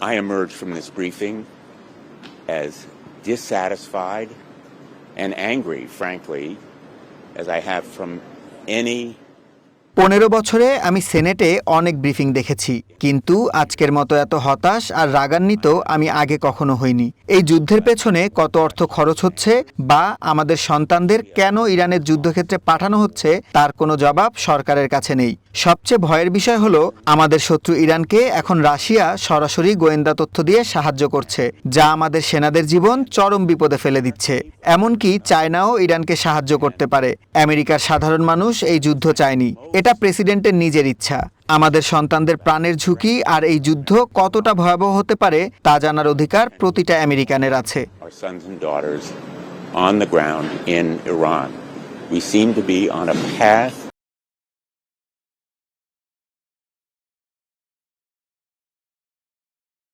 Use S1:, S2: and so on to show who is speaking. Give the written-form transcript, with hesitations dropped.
S1: I emerged from this briefing as dissatisfied and angry, frankly, as I have from any
S2: 15 বছরে আমি সেনেটে অনেক briefing দেখেছি, কিন্তু আজকের মতো এত হতাশ আর রাগান্বিত আমি আগে কখনো হইনি। এই যুদ্ধের পেছনে কত অর্থ খরচ হচ্ছে বা আমাদের সন্তানদের কেন ইরানের যুদ্ধক্ষেত্রে পাঠানো হচ্ছে তার কোনো জবাব সরকারের কাছে নেই। সবচেয়ে ভয়ের বিষয় হলো আমাদের শত্রু ইরানকে এখন রাশিয়া সরাসরি গোয়েন্দা তথ্য দিয়ে সাহায্য করছে, যা আমাদের সেনাদের জীবন চরম বিপদে ফেলে দিচ্ছে। এমনকি চায়নাও ইরানকে সাহায্য করতে পারে। আমেরিকার সাধারণ মানুষ এই যুদ্ধ চায়নি, এটা প্রেসিডেন্টের নিজের ইচ্ছা। আমাদের সন্তানদের প্রাণের ঝুঁকি আর এই যুদ্ধ কতটা ভয়াবহ হতে পারে তা জানার অধিকার প্রতিটা আমেরিকানের আছে।
S1: our sons and daughters on the ground in Iran. We seem to be on a path